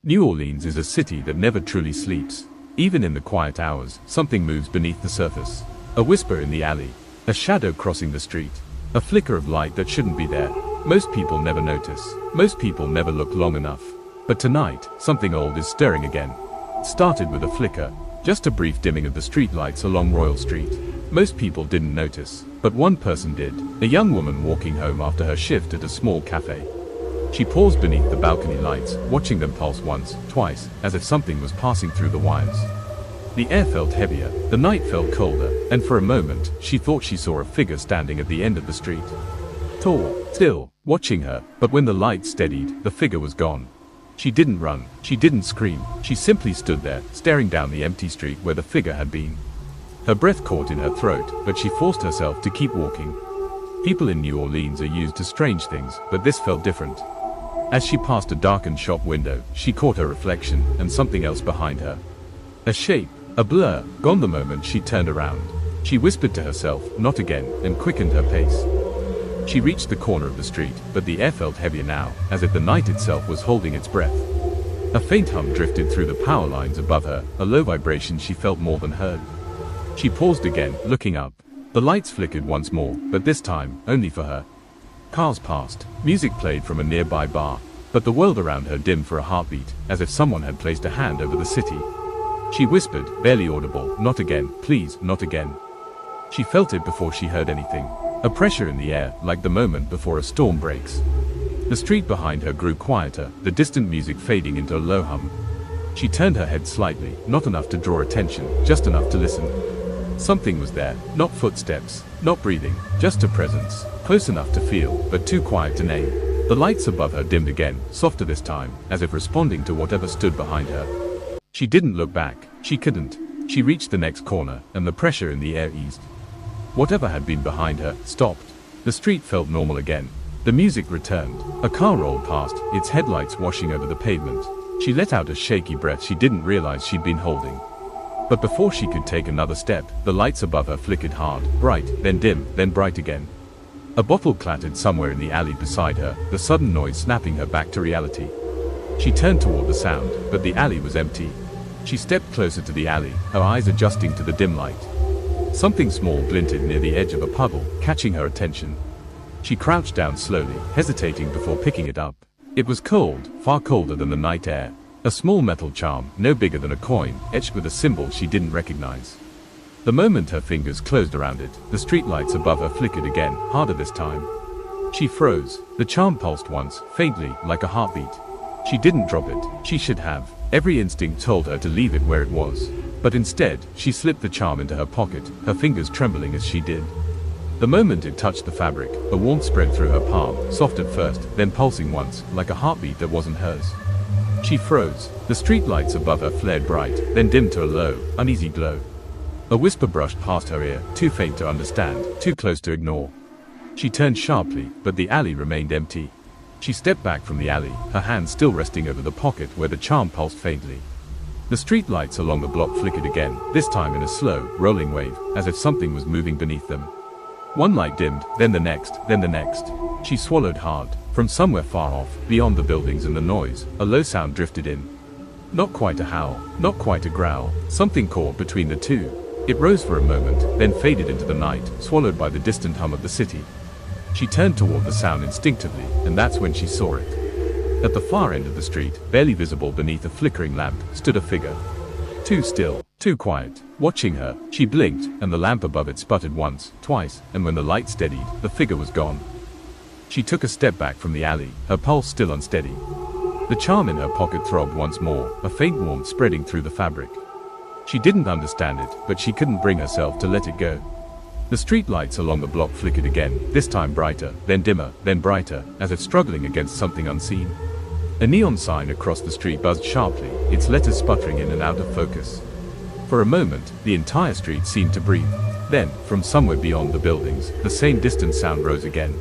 New Orleans is a city that never truly sleeps. Even in the quiet hours, something moves beneath the surface. A whisper in the alley, a shadow crossing the street, a flicker of light that shouldn't be there. Most people never notice. Most people never look long enough. But tonight, something old is stirring again. It started with a flicker, just a brief dimming of the streetlights along Royal Street. Most people didn't notice, but one person did. A young woman walking home after her shift at a small cafe. She paused beneath the balcony lights, watching them pulse once, twice, as if something was passing through the wires. The air felt heavier, the night felt colder, and for a moment, she thought she saw a figure standing at the end of the street. Tall, still, watching her, but when the light steadied, the figure was gone. She didn't run, she didn't scream, she simply stood there, staring down the empty street where the figure had been. Her breath caught in her throat, but she forced herself to keep walking. People in New Orleans are used to strange things, but this felt different. As she passed a darkened shop window, she caught her reflection, and something else behind her. A shape, a blur, gone the moment she turned around. She whispered to herself, "Not again," and quickened her pace. She reached the corner of the street, but the air felt heavier now, as if the night itself was holding its breath. A faint hum drifted through the power lines above her, a low vibration she felt more than heard. She paused again, looking up. The lights flickered once more, but this time, only for her. Cars passed, music played from a nearby bar, but the world around her dimmed for a heartbeat, as if someone had placed a hand over the city. She whispered, barely audible, "Not again, please, not again." She felt it before she heard anything. A pressure in the air, like the moment before a storm breaks. The street behind her grew quieter, the distant music fading into a low hum. She turned her head slightly, not enough to draw attention, just enough to listen. Something was there, not footsteps, not breathing, just a presence, close enough to feel, but too quiet to name. The lights above her dimmed again, softer this time, as if responding to whatever stood behind her. She didn't look back, she couldn't. She reached the next corner, and the pressure in the air eased. Whatever had been behind her, stopped. The street felt normal again. The music returned. A car rolled past, its headlights washing over the pavement. She let out a shaky breath she didn't realize she'd been holding. But before she could take another step, the lights above her flickered hard, bright, then dim, then bright again. A bottle clattered somewhere in the alley beside her, the sudden noise snapping her back to reality. She turned toward the sound, but the alley was empty. She stepped closer to the alley, her eyes adjusting to the dim light. Something small glinted near the edge of a puddle, catching her attention. She crouched down slowly, hesitating before picking it up. It was cold, far colder than the night air. A small metal charm, no bigger than a coin, etched with a symbol she didn't recognize. The moment her fingers closed around it, the streetlights above her flickered again, harder this time. She froze. The charm pulsed once, faintly, like a heartbeat. She didn't drop it. She should have. Every instinct told her to leave it where it was. But instead, she slipped the charm into her pocket, her fingers trembling as she did. The moment it touched the fabric, a warmth spread through her palm, soft at first, then pulsing once, like a heartbeat that wasn't hers. She froze. The streetlights above her flared bright, then dimmed to a low, uneasy glow. A whisper brushed past her ear, too faint to understand, too close to ignore. She turned sharply, but the alley remained empty. She stepped back from the alley, her hand still resting over the pocket where the charm pulsed faintly. The streetlights along the block flickered again, this time in a slow, rolling wave, as if something was moving beneath them. One light dimmed, then the next, then the next. She swallowed hard. From somewhere far off, beyond the buildings and the noise, a low sound drifted in. Not quite a howl, not quite a growl, something caught between the two. It rose for a moment, then faded into the night, swallowed by the distant hum of the city. She turned toward the sound instinctively, and that's when she saw it. At the far end of the street, barely visible beneath a flickering lamp, stood a figure. Too still, too quiet. Watching her, she blinked, and the lamp above it sputtered once, twice, and when the light steadied, the figure was gone. She took a step back from the alley, her pulse still unsteady. The charm in her pocket throbbed once more, a faint warmth spreading through the fabric. She didn't understand it, but she couldn't bring herself to let it go. The streetlights along the block flickered again, this time brighter, then dimmer, then brighter, as if struggling against something unseen. A neon sign across the street buzzed sharply, its letters sputtering in and out of focus. For a moment, the entire street seemed to breathe. Then, from somewhere beyond the buildings, the same distant sound rose again.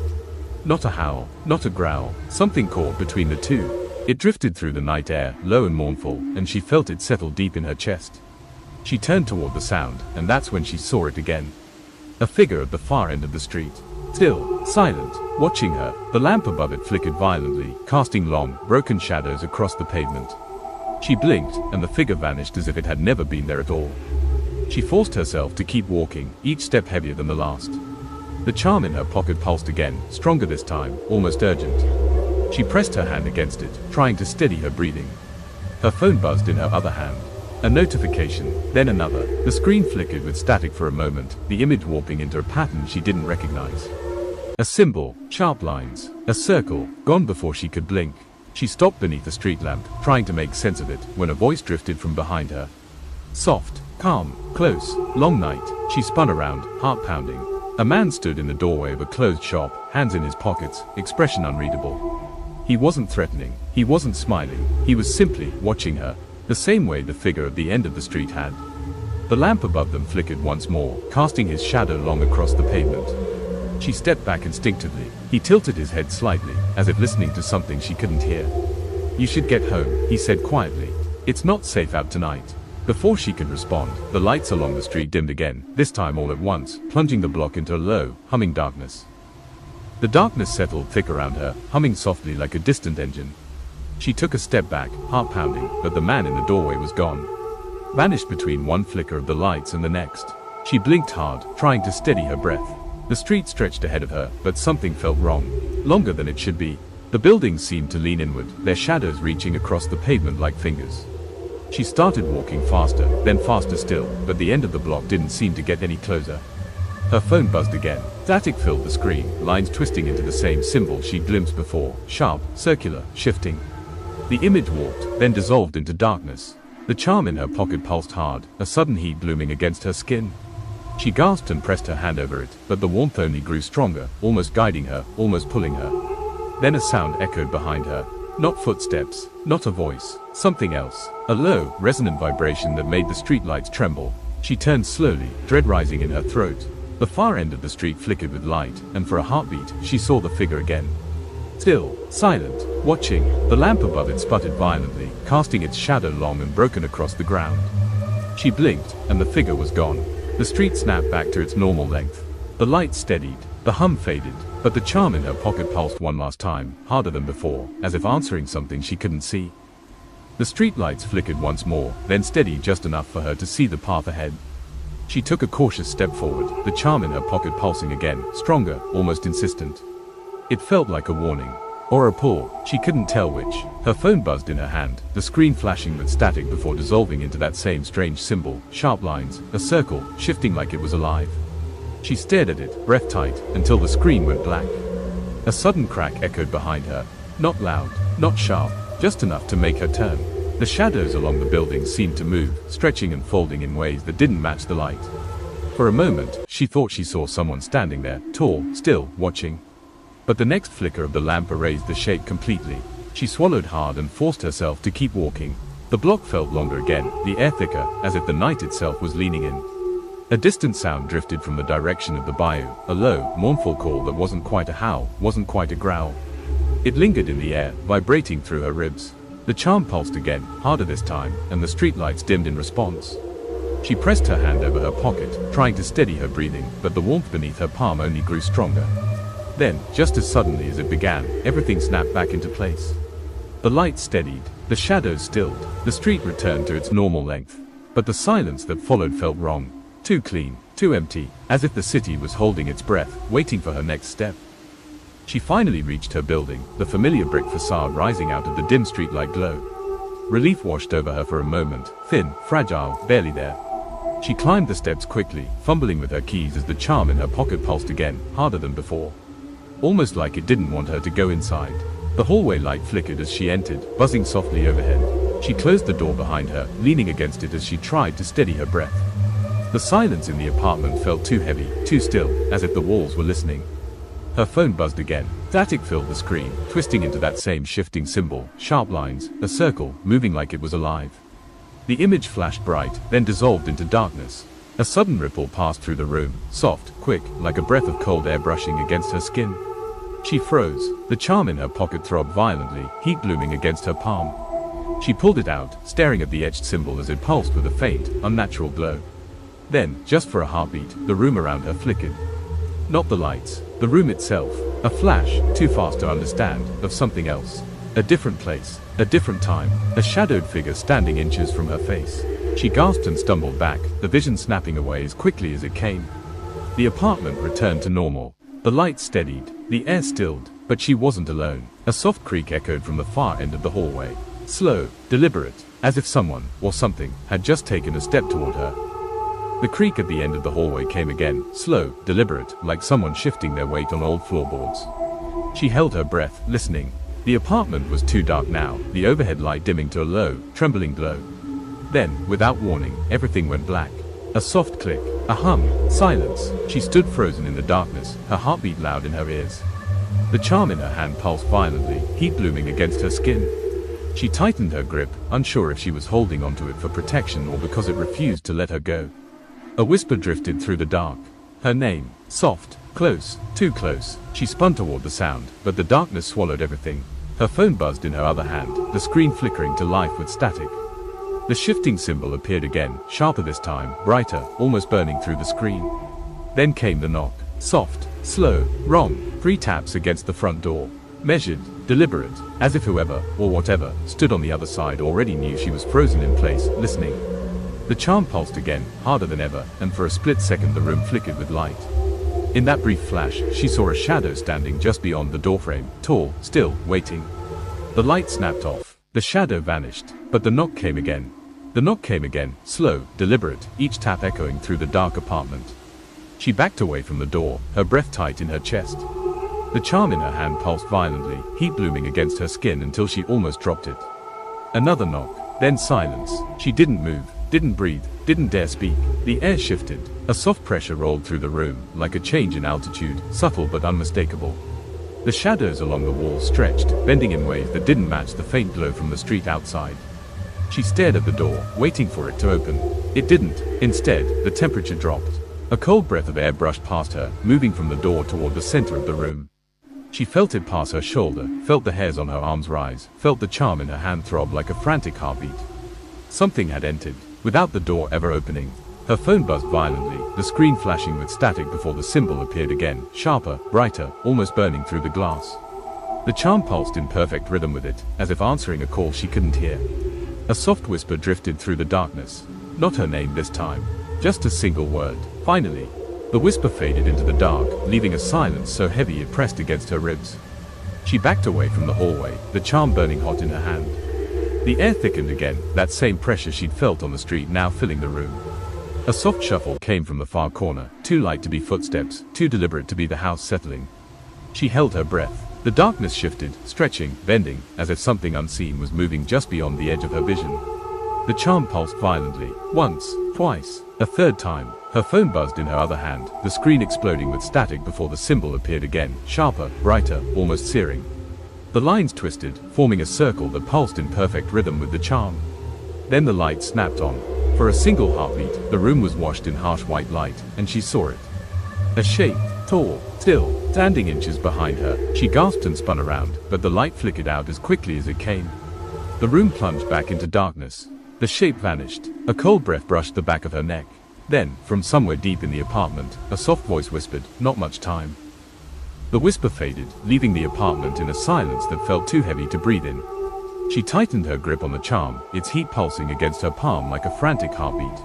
Not a howl, not a growl, something caught between the two. It drifted through the night air, low and mournful, and she felt it settle deep in her chest. She turned toward the sound, and that's when she saw it again. A figure at the far end of the street. Still, silent, watching her, the lamp above it flickered violently, casting long, broken shadows across the pavement. She blinked, and the figure vanished as if it had never been there at all. She forced herself to keep walking, each step heavier than the last. The charm in her pocket pulsed again, stronger this time, almost urgent. She pressed her hand against it, trying to steady her breathing. Her phone buzzed in her other hand. A notification, then another. The screen flickered with static for a moment, the image warping into a pattern she didn't recognize. A symbol, sharp lines, a circle, gone before she could blink. She stopped beneath a street lamp, trying to make sense of it, when a voice drifted from behind her. Soft, calm, close, long night. She spun around, heart pounding. A man stood in the doorway of a closed shop, hands in his pockets, expression unreadable. He wasn't threatening, he wasn't smiling, he was simply watching her, the same way the figure at the end of the street had. The lamp above them flickered once more, casting his shadow long across the pavement. She stepped back instinctively. He tilted his head slightly, as if listening to something she couldn't hear. "You should get home," he said quietly. "It's not safe out tonight." Before she could respond, the lights along the street dimmed again, this time all at once, plunging the block into a low, humming darkness. The darkness settled thick around her, humming softly like a distant engine. She took a step back, heart pounding, but the man in the doorway was gone. Vanished between one flicker of the lights and the next. She blinked hard, trying to steady her breath. The street stretched ahead of her, but something felt wrong. Longer than it should be. The buildings seemed to lean inward, their shadows reaching across the pavement like fingers. She started walking faster, then faster still, but the end of the block didn't seem to get any closer. Her phone buzzed again. Static filled the screen, lines twisting into the same symbol she'd glimpsed before, sharp, circular, shifting. The image warped, then dissolved into darkness. The charm in her pocket pulsed hard, a sudden heat blooming against her skin. She gasped and pressed her hand over it, but the warmth only grew stronger, almost guiding her, almost pulling her. Then a sound echoed behind her. Not footsteps, not a voice, something else. A low, resonant vibration that made the streetlights tremble. She turned slowly, dread rising in her throat. The far end of the street flickered with light, and for a heartbeat, she saw the figure again. Still, silent, watching, the lamp above it sputtered violently, casting its shadow long and broken across the ground. She blinked, and the figure was gone. The street snapped back to its normal length. The light steadied, the hum faded, but the charm in her pocket pulsed one last time, harder than before, as if answering something she couldn't see. The streetlights flickered once more, then steadied just enough for her to see the path ahead. She took a cautious step forward, the charm in her pocket pulsing again, stronger, almost insistent. It felt like a warning. Or a pull, she couldn't tell which. Her phone buzzed in her hand, the screen flashing with static before dissolving into that same strange symbol, sharp lines, a circle, shifting like it was alive. She stared at it, breath tight, until the screen went black. A sudden crack echoed behind her. Not loud, not sharp, just enough to make her turn. The shadows along the building seemed to move, stretching and folding in ways that didn't match the light. For a moment, she thought she saw someone standing there, tall, still, watching. But the next flicker of the lamp erased the shape completely. She swallowed hard and forced herself to keep walking. The block felt longer again, the air thicker, as if the night itself was leaning in. A distant sound drifted from the direction of the bayou, a low, mournful call that wasn't quite a howl, wasn't quite a growl. It lingered in the air, vibrating through her ribs. The charm pulsed again, harder this time, and the streetlights dimmed in response. She pressed her hand over her pocket, trying to steady her breathing, but the warmth beneath her palm only grew stronger. Then, just as suddenly as it began, everything snapped back into place. The light steadied, the shadows stilled, the street returned to its normal length. But the silence that followed felt wrong. Too clean, too empty, as if the city was holding its breath, waiting for her next step. She finally reached her building, the familiar brick facade rising out of the dim streetlight glow. Relief washed over her for a moment, thin, fragile, barely there. She climbed the steps quickly, fumbling with her keys as the charm in her pocket pulsed again, harder than before. Almost like it didn't want her to go inside. The hallway light flickered as she entered, buzzing softly overhead. She closed the door behind her, leaning against it as she tried to steady her breath. The silence in the apartment felt too heavy, too still, as if the walls were listening. Her phone buzzed again. Static filled the screen, twisting into that same shifting symbol, sharp lines, a circle, moving like it was alive. The image flashed bright, then dissolved into darkness. A sudden ripple passed through the room, soft, quick, like a breath of cold air brushing against her skin. She froze. The charm in her pocket throbbed violently, heat blooming against her palm. She pulled it out, staring at the etched symbol as it pulsed with a faint, unnatural glow. Then, just for a heartbeat, the room around her flickered. Not the lights, the room itself. A flash, too fast to understand, of something else. A different place. A different time, a shadowed figure standing inches from her face. She gasped and stumbled back, the vision snapping away as quickly as it came. The apartment returned to normal. The light steadied, the air stilled, but she wasn't alone. A soft creak echoed from the far end of the hallway. Slow, deliberate, as if someone, or something, had just taken a step toward her. The creak at the end of the hallway came again, slow, deliberate, like someone shifting their weight on old floorboards. She held her breath, listening. The apartment was too dark now, the overhead light dimming to a low, trembling glow. Then, without warning, everything went black. A soft click, a hum, silence. She stood frozen in the darkness, her heartbeat loud in her ears. The charm in her hand pulsed violently, heat blooming against her skin. She tightened her grip, unsure if she was holding onto it for protection or because it refused to let her go. A whisper drifted through the dark. Her name, soft, close, too close. She spun toward the sound, but the darkness swallowed everything. Her phone buzzed in her other hand, the screen flickering to life with static. The shifting symbol appeared again, sharper this time, brighter, almost burning through the screen. Then came the knock. Soft, slow, wrong, 3 taps against the front door. Measured, deliberate, as if whoever, or whatever, stood on the other side already knew she was frozen in place, listening. The charm pulsed again, harder than ever, and for a split second the room flickered with light. In that brief flash, she saw a shadow standing just beyond the doorframe, tall, still, waiting. The light snapped off. The shadow vanished, but the knock came again. The knock came again, slow, deliberate, each tap echoing through the dark apartment. She backed away from the door, her breath tight in her chest. The charm in her hand pulsed violently, heat blooming against her skin until she almost dropped it. Another knock, then silence. She didn't move, didn't breathe, didn't dare speak. The air shifted. A soft pressure rolled through the room, like a change in altitude, subtle but unmistakable. The shadows along the wall stretched, bending in ways that didn't match the faint glow from the street outside. She stared at the door, waiting for it to open. It didn't. Instead, the temperature dropped. A cold breath of air brushed past her, moving from the door toward the center of the room. She felt it pass her shoulder, felt the hairs on her arms rise, felt the charm in her hand throb like a frantic heartbeat. Something had entered, without the door ever opening. Her phone buzzed violently, the screen flashing with static before the symbol appeared again, sharper, brighter, almost burning through the glass. The charm pulsed in perfect rhythm with it, as if answering a call she couldn't hear. A soft whisper drifted through the darkness. Not her name this time, just a single word. Finally, the whisper faded into the dark, leaving a silence so heavy it pressed against her ribs. She backed away from the hallway, the charm burning hot in her hand. The air thickened again, that same pressure she'd felt on the street now filling the room. A soft shuffle came from the far corner, too light to be footsteps, too deliberate to be the house settling. She held her breath. The darkness shifted, stretching, bending, as if something unseen was moving just beyond the edge of her vision. The charm pulsed violently, once, twice, a third time. Her phone buzzed in her other hand, the screen exploding with static before the symbol appeared again, sharper, brighter, almost searing. The lines twisted, forming a circle that pulsed in perfect rhythm with the charm. Then the light snapped on. For a single heartbeat, the room was washed in harsh white light, and she saw it. A shape, tall, still, standing inches behind her. She gasped and spun around, but the light flickered out as quickly as it came. The room plunged back into darkness. The shape vanished. A cold breath brushed the back of her neck. Then, from somewhere deep in the apartment, a soft voice whispered, "Not much time." The whisper faded, leaving the apartment in a silence that felt too heavy to breathe in. She tightened her grip on the charm, its heat pulsing against her palm like a frantic heartbeat.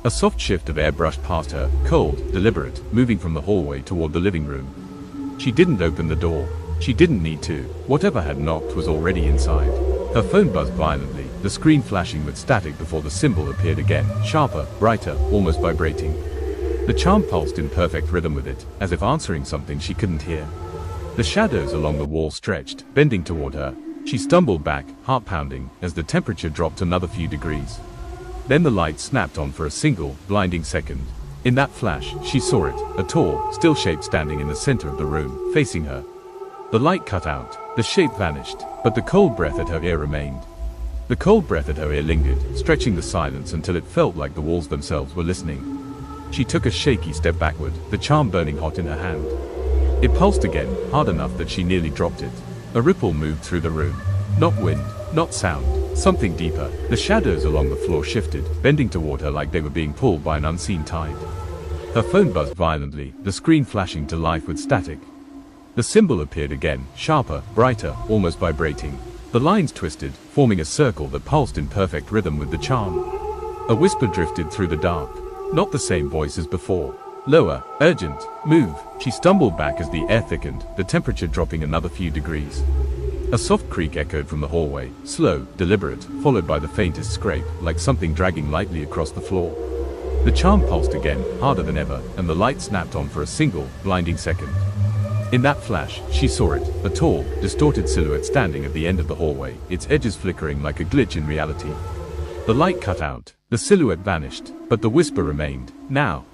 A soft shift of air brushed past her, cold, deliberate, moving from the hallway toward the living room. She didn't open the door. She didn't need to. Whatever had knocked was already inside. Her phone buzzed violently, the screen flashing with static before the symbol appeared again, sharper, brighter, almost vibrating. The charm pulsed in perfect rhythm with it, as if answering something she couldn't hear. The shadows along the wall stretched, bending toward her. She stumbled back, heart pounding, as the temperature dropped another few degrees. Then the light snapped on for a single, blinding second. In that flash, she saw it, a tall, still shape standing in the center of the room, facing her. The light cut out, the shape vanished, but the cold breath at her ear remained. The cold breath at her ear lingered, stretching the silence until it felt like the walls themselves were listening. She took a shaky step backward, the charm burning hot in her hand. It pulsed again, hard enough that she nearly dropped it. A ripple moved through the room. Not wind, not sound, something deeper. The shadows along the floor shifted, bending toward her like they were being pulled by an unseen tide. Her phone buzzed violently, the screen flashing to life with static. The symbol appeared again, sharper, brighter, almost vibrating. The lines twisted, forming a circle that pulsed in perfect rhythm with the charm. A whisper drifted through the dark. Not the same voice as before. Lower, urgent, move. She stumbled back as the air thickened, the temperature dropping another few degrees. A soft creak echoed from the hallway, slow, deliberate, followed by the faintest scrape, like something dragging lightly across the floor. The charm pulsed again, harder than ever, and the light snapped on for a single, blinding second. In that flash, she saw it, a tall, distorted silhouette standing at the end of the hallway, its edges flickering like a glitch in reality. The light cut out, the silhouette vanished, but the whisper remained. Now.